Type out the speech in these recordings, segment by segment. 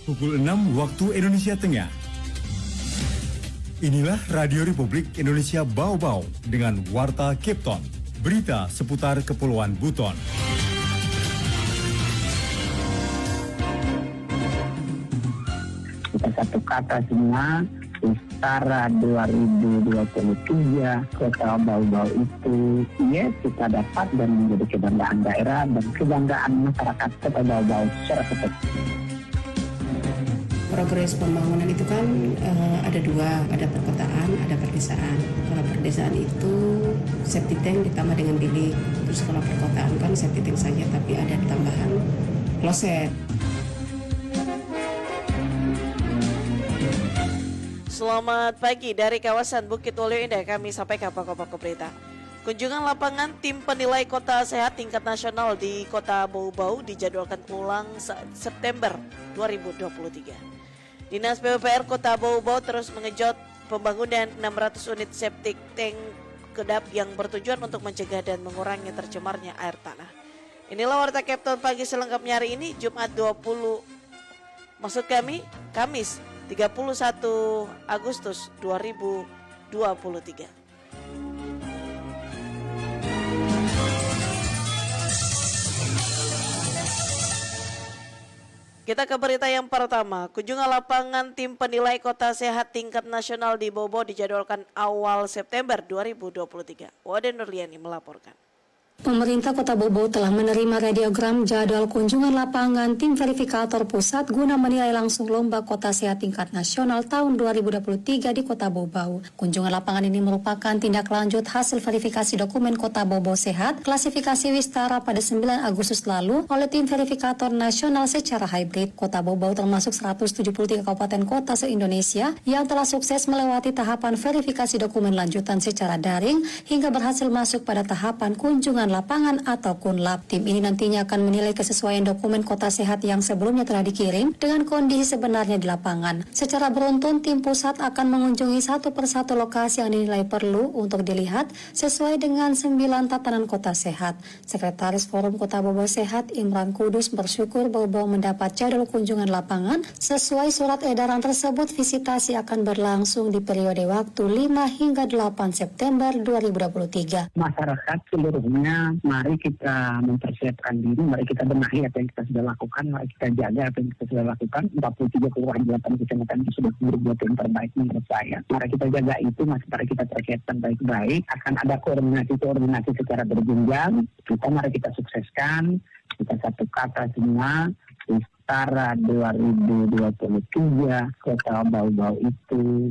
Pukul 6 waktu Indonesia Tengah. Inilah Radio Republik Indonesia Bau-Bau dengan Warta Kepton. Berita seputar Kepulauan Buton. Kita satu kata semua, Wistara 2023 Kota Bau-Bau itu kita dapat dan menjadi kebanggaan daerah dan kebanggaan masyarakat Kota Bau-Bau secara keseluruhan. Progres pembangunan itu kan ada dua, ada perkotaan, ada perdesaan. Kalau perdesaan itu septic tank ditambah dengan bilik. Terus kalau perkotaan kan septic tank saja tapi ada tambahan kloset. Selamat pagi dari kawasan Bukit Waluyo Indah, kami sampaikan pokok-pokok berita. Kunjungan lapangan tim penilai kota sehat tingkat nasional di Kota Bau-Bau dijadwalkan ulang September 2023. Dinas PUPR Kota Bau-Bau terus mengejut pembangunan 600 unit septic tank kedap yang bertujuan untuk mencegah dan mengurangi tercemarnya air tanah. Inilah Warta Kepton pagi selengkapnya hari ini, Jumat Kamis 31 Agustus 2023. Kita ke berita yang pertama. Kunjungan lapangan tim penilai kota sehat tingkat nasional di Bau-Bau dijadwalkan awal September 2023. Wade Nurliani melaporkan. Pemerintah Kota Bau-Bau telah menerima radiogram jadwal kunjungan lapangan tim verifikator pusat guna menilai langsung lomba kota sehat tingkat nasional tahun 2023 di Kota Bau-Bau. Kunjungan lapangan ini merupakan tindak lanjut hasil verifikasi dokumen Kota Bau-Bau Sehat klasifikasi Wistara pada 9 Agustus lalu oleh tim verifikator nasional secara hybrid. Kota Bau-Bau termasuk 173 kabupaten kota se-Indonesia yang telah sukses melewati tahapan verifikasi dokumen lanjutan secara daring hingga berhasil masuk pada tahapan kunjungan lapangan atau KUNLAP. Tim ini nantinya akan menilai kesesuaian dokumen kota sehat yang sebelumnya telah dikirim dengan kondisi sebenarnya di lapangan. Secara beruntun, tim pusat akan mengunjungi satu persatu lokasi yang dinilai perlu untuk dilihat sesuai dengan 9 tatanan kota sehat. Sekretaris Forum Kota Bau-Bau Sehat Imran Kudus bersyukur Bau-Bau mendapat jadwal kunjungan lapangan. Sesuai surat edaran tersebut, visitasi akan berlangsung di periode waktu 5 hingga 8 September 2023. Masyarakat seluruhnya, mari kita mempersiapkan diri, mari kita benahi apa yang kita sudah lakukan, mari kita jaga apa yang kita sudah lakukan. 43 kelurahan 8 kecamatan itu sudah berbuat yang terbaik menurut saya. Mari kita jaga itu, mari kita persiapkan baik-baik. Akan ada koordinasi secara berjenjang. Mari kita sukseskan. Kita satu kata semua, Wistara 2023 Kota Bau-Bau itu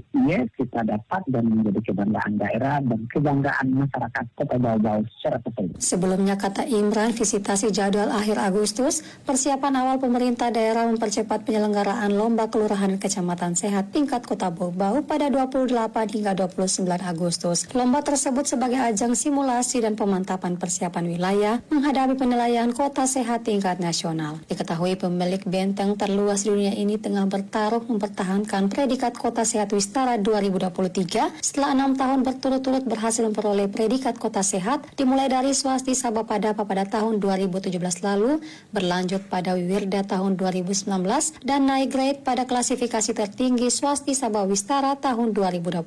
kita dapat dan menjadi kebanggaan daerah dan kebanggaan masyarakat Kota Bau-Bau secara keseluruhan. Sebelumnya, kata Imran, visitasi jadwal akhir Agustus, persiapan awal pemerintah daerah mempercepat penyelenggaraan lomba kelurahan dan kecamatan sehat tingkat Kota Bau-Bau pada 28 hingga 29 Agustus. Lomba tersebut sebagai ajang simulasi dan pemantapan persiapan wilayah menghadapi penilaian kota sehat tingkat nasional. Diketahui pemilik benteng terluas di dunia ini tengah bertarung mempertahankan predikat Kota Sehat Wistara 2023 setelah 6 tahun berturut-turut berhasil memperoleh predikat Kota Sehat dimulai dari Swasti Sabah Padapa pada tahun 2017 lalu, berlanjut pada Wiwirda tahun 2019 dan naik grade pada klasifikasi tertinggi Swasti Sabah Wistara tahun 2021.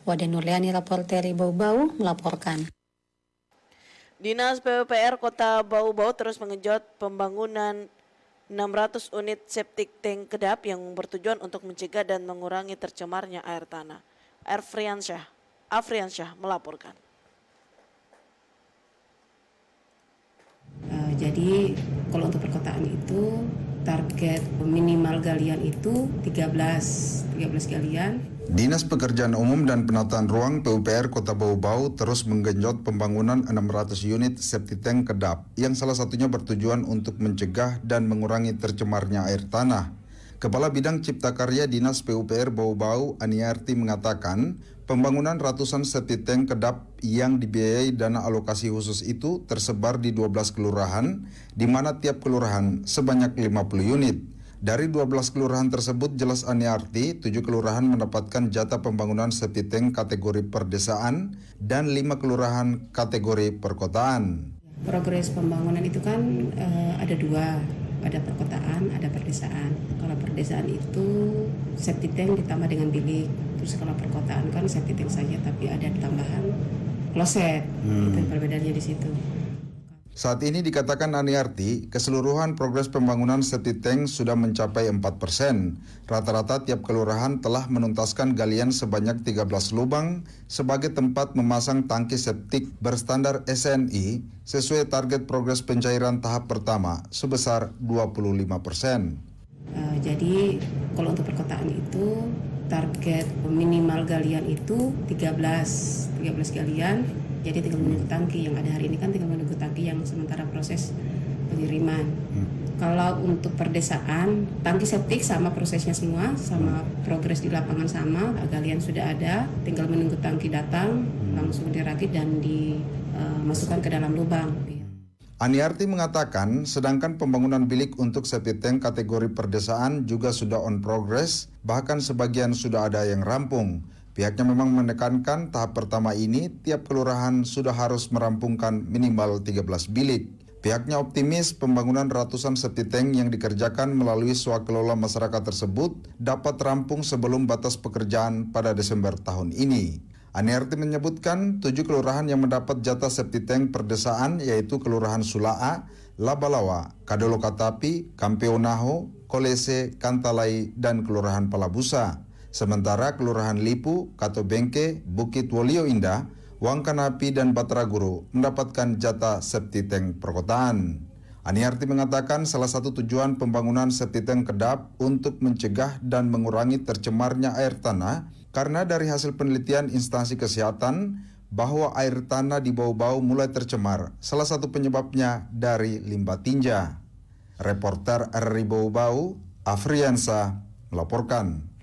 Wade Nurliani, Reporteri Bau-Bau melaporkan. Dinas PUPR Kota Bau-Bau terus mengejut pembangunan 600 unit septic tank kedap yang bertujuan untuk mencegah dan mengurangi tercemarnya air tanah. Afriansyah melaporkan. Jadi kalau untuk perkotaan itu target minimal galian itu 13 galian. Dinas Pekerjaan Umum dan Penataan Ruang PUPR Kota Bau-Bau terus menggenjot pembangunan 600 unit septic tank kedap yang salah satunya bertujuan untuk mencegah dan mengurangi tercemarnya air tanah. Kepala Bidang Cipta Karya Dinas PUPR Bau-Bau, Aniarti, mengatakan pembangunan ratusan septic tank kedap yang dibiayai dana alokasi khusus itu tersebar di 12 kelurahan, di mana tiap kelurahan sebanyak 50 unit. Dari 12 kelurahan tersebut, jelas Aniarti, 7 kelurahan mendapatkan jatah pembangunan septic tank kategori perdesaan dan 5 kelurahan kategori perkotaan. Progres pembangunan itu kan ada dua, ada perkotaan, ada perdesaan. Kalau perdesaan itu septic tank ditambah dengan bilik. Terus kalau perkotaan kan septic tank saja tapi ada tambahan kloset. Itu perbedaannya di situ. Saat ini dikatakan Aniarti, keseluruhan progres pembangunan septic tank sudah mencapai 4%. Rata-rata tiap kelurahan telah menuntaskan galian sebanyak 13 lubang sebagai tempat memasang tangki septik berstandar SNI sesuai target progres pencairan tahap pertama sebesar 25%. Jadi kalau untuk perkotaan itu target minimal galian itu 13 galian. Jadi tinggal menunggu tangki yang ada hari ini kan tinggal menunggu tangki yang sementara proses pengiriman. Kalau untuk perdesaan, tangki septik sama prosesnya semua, sama progres di lapangan sama, galian sudah ada, tinggal menunggu tangki datang, langsung dirakit dan dimasukkan ke dalam lubang. Aniarti mengatakan, sedangkan pembangunan bilik untuk septic tank kategori perdesaan juga sudah on progress, bahkan sebagian sudah ada yang rampung. Pihaknya memang menekankan tahap pertama ini tiap kelurahan sudah harus merampungkan minimal 13 bilik. Pihaknya optimis pembangunan ratusan septic tank yang dikerjakan melalui swakelola masyarakat tersebut dapat rampung sebelum batas pekerjaan pada Desember tahun ini. Aniarti menyebutkan 7 kelurahan yang mendapat jatah septic tank perdesaan yaitu Kelurahan Sulaa, Labalawa, Kadolokatapi, Kampeonaho, Kolese, Kantalai, dan Kelurahan Palabusa. Sementara Kelurahan Lipu, Katobengke, Bukit Wolio Indah, Wangkanapi, dan Batraguru mendapatkan jatah septic tank perkotaan. Aniarti mengatakan salah satu tujuan pembangunan septic tank Kedap untuk mencegah dan mengurangi tercemarnya air tanah karena dari hasil penelitian instansi kesehatan bahwa air tanah di Bau-Bau mulai tercemar, salah satu penyebabnya dari limbah tinja. Reporter RRI Bau-Bau, Afriansa, melaporkan.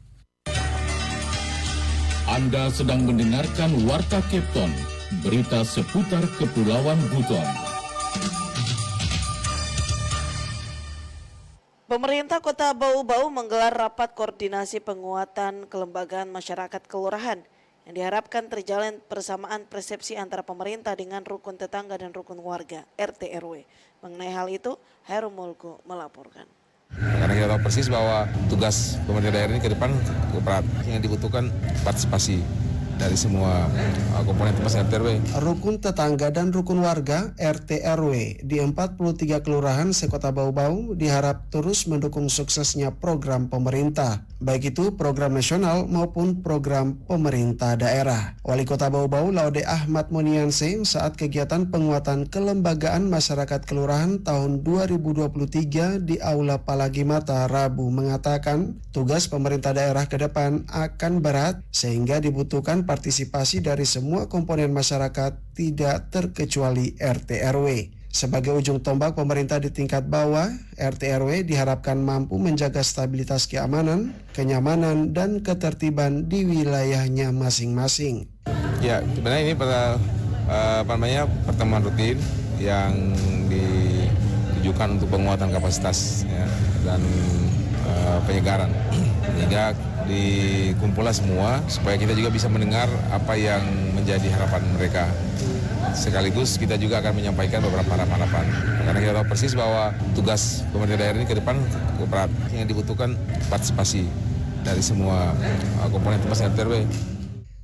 Anda sedang mendengarkan Warta Kepton, berita seputar Kepulauan Buton. Pemerintah Kota Bau-Bau menggelar rapat koordinasi penguatan kelembagaan masyarakat kelurahan yang diharapkan terjalin persamaan persepsi antara pemerintah dengan rukun tetangga dan rukun warga RT RW. Mengenai hal itu, Heru Mulku melaporkan. Karena kita tahu persis bahwa tugas pemerintah daerah ini ke depan berat, yang dibutuhkan partisipasi dari semua komponen RT RW. Rukun tetangga dan rukun warga RT RW di 43 kelurahan sekota Bau-Bau diharap terus mendukung suksesnya program pemerintah, baik itu program nasional maupun program pemerintah daerah. Wali Kota Bau-Bau Laude Ahmad Monianse saat kegiatan penguatan kelembagaan masyarakat kelurahan tahun 2023 di Aula Palagimata Rabu mengatakan tugas pemerintah daerah ke depan akan berat sehingga dibutuhkan partisipasi dari semua komponen masyarakat tidak terkecuali RT RW. Sebagai ujung tombak pemerintah di tingkat bawah, RT RW diharapkan mampu menjaga stabilitas keamanan, kenyamanan, dan ketertiban di wilayahnya masing-masing. Ya, sebenarnya ini pertemuan rutin yang ditujukan untuk penguatan kapasitas ya, dan penyegaran. Sehingga dikumpullah semua supaya kita juga bisa mendengar apa yang menjadi harapan mereka. Sekaligus kita juga akan menyampaikan beberapa harapan-harapan. Karena kita tahu persis bahwa tugas pemerintah daerah ini ke depan berat, yang dibutuhkan partisipasi dari semua komponen RT RW.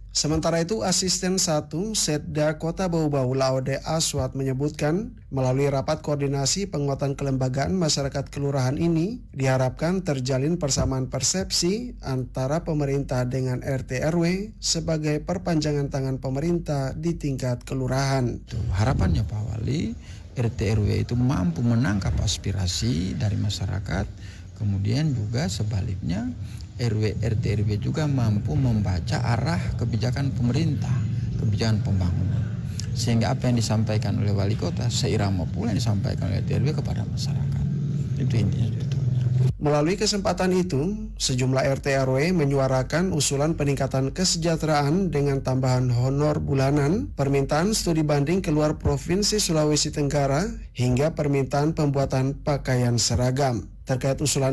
Sementara itu, Asisten 1 Setda Kota Bau-Bau Laude Aswat menyebutkan, melalui rapat koordinasi penguatan kelembagaan masyarakat kelurahan ini, diharapkan terjalin persamaan persepsi antara pemerintah dengan RT RW sebagai perpanjangan tangan pemerintah di tingkat kelurahan. Harapannya Pak Wali, RT RW itu mampu menangkap aspirasi dari masyarakat, kemudian juga sebaliknya RT RW juga mampu membaca arah kebijakan pemerintah, kebijakan pembangunan. Sehingga apa yang disampaikan oleh wali kota seirama pula yang disampaikan oleh RT RW kepada masyarakat. Itu intinya. Melalui kesempatan itu, sejumlah RT RW menyuarakan usulan peningkatan kesejahteraan dengan tambahan honor bulanan, permintaan studi banding keluar Provinsi Sulawesi Tenggara, hingga permintaan pembuatan pakaian seragam. Terkait usulan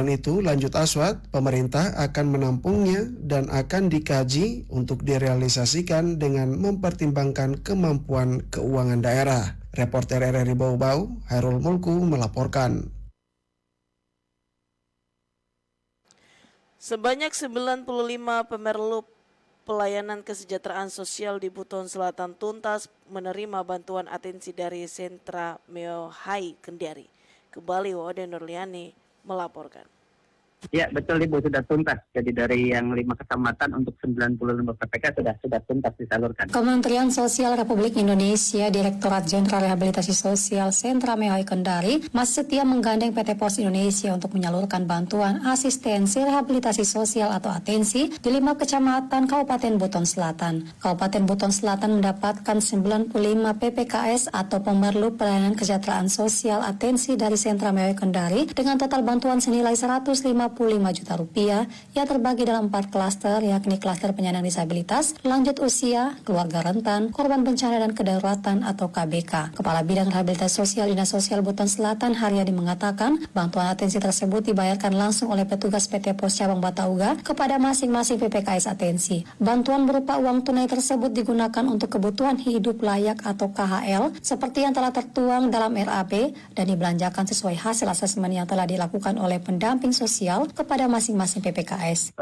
itu, lanjut Aswad, pemerintah akan menampungnya dan akan dikaji untuk direalisasikan dengan mempertimbangkan kemampuan keuangan daerah. Reporter RRI Bau-Bau, Hairul Mulku melaporkan. Sebanyak 95 pemerlu pelayanan kesejahteraan sosial di Buton Selatan tuntas menerima bantuan atensi dari Sentra Meohai Kendari. Kembali Wode Nurliani melaporkan. Ya betul Ibu, sudah tuntas. Jadi dari yang 5 kecamatan untuk 95 PPK sudah tuntas disalurkan. Kementerian Sosial Republik Indonesia, Direktorat Jenderal Rehabilitasi Sosial Sentra Meohai Kendari masih setia menggandeng PT Pos Indonesia untuk menyalurkan bantuan asistensi rehabilitasi sosial atau atensi di 5 kecamatan Kabupaten Buton Selatan. Kabupaten Buton Selatan mendapatkan 95 PPKS atau pemerlu pelayanan kesejahteraan sosial atensi dari Sentra Meohai Kendari dengan total bantuan senilai 155 juta rupiah yang terbagi dalam 4 klaster, yakni klaster penyandang disabilitas, lanjut usia, keluarga rentan, korban bencana dan kedaruratan atau KBK. Kepala Bidang Rehabilitasi Sosial Dinas Sosial Buton Selatan Haryadi mengatakan bantuan atensi tersebut dibayarkan langsung oleh petugas PT Pos Cabang Batauga kepada masing-masing PPKS atensi. Bantuan berupa uang tunai tersebut digunakan untuk kebutuhan hidup layak atau KHL seperti yang telah tertuang dalam RAP dan dibelanjakan sesuai hasil asesmen yang telah dilakukan oleh pendamping sosial kepada masing-masing PPKS.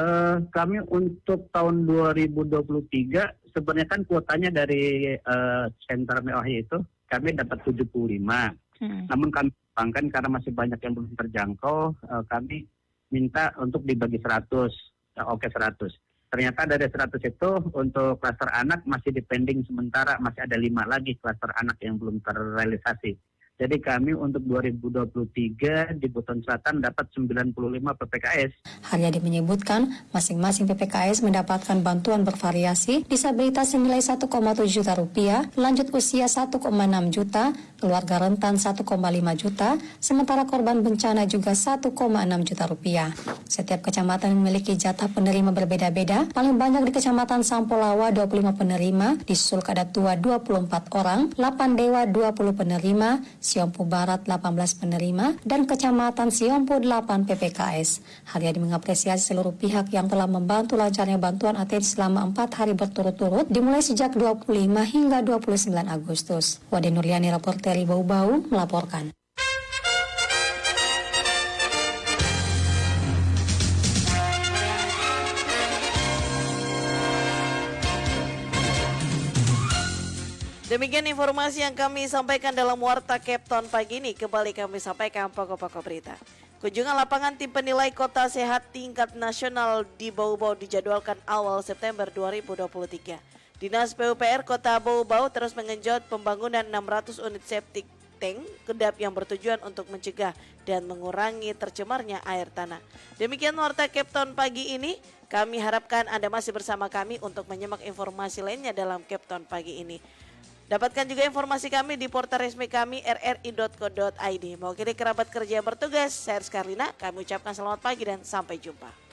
Kami untuk tahun 2023 sebenarnya kan kuotanya dari Sentra Meohai itu kami dapat 75. Namun kami kembangkan karena masih banyak yang belum terjangkau, kami minta untuk dibagi 100. Oke 100. Ternyata dari 100 itu untuk klaster anak masih dipending sementara, masih ada 5 lagi klaster anak yang belum terrealisasi. Jadi kami untuk 2023 di Buton Selatan dapat 95 PPKS. Haryadi menyebutkan masing-masing PPKS mendapatkan bantuan bervariasi, disabilitas senilai 1,7 juta rupiah, lanjut usia 1,6 juta, keluarga rentan 1,5 juta, sementara korban bencana juga 1,6 juta rupiah. Setiap kecamatan memiliki jatah penerima berbeda-beda, paling banyak di Kecamatan Sampolawa 25 penerima, di Sul Kadatua 24 orang, Lapan Dewa 20 penerima, Siompu Barat 18 penerima, dan Kecamatan Siompu 8 PPKS. Haryadi mengapresiasi seluruh pihak yang telah membantu lancarnya bantuan atensi selama 4 hari berturut-turut dimulai sejak 25 hingga 29 Agustus. Wade Nurliani, reporter Bau-Bau melaporkan. Demikian informasi yang kami sampaikan dalam Warta Kepton pagi ini. Kembali kami sampaikan pokok-pokok berita. Kunjungan lapangan tim penilai kota sehat tingkat nasional di Bau-Bau dijadwalkan awal September 2023. Dinas PUPR Kota Bau-Bau terus mengenjot pembangunan 600 unit septic tank kedap yang bertujuan untuk mencegah dan mengurangi tercemarnya air tanah. Demikian Warta Kepton pagi ini. Kami harapkan Anda masih bersama kami untuk menyimak informasi lainnya dalam Kepton pagi ini. Dapatkan juga informasi kami di portal resmi kami rri.co.id. Mewakili kerabat kerja yang bertugas, saya Rizka Karlina, kami ucapkan selamat pagi dan sampai jumpa.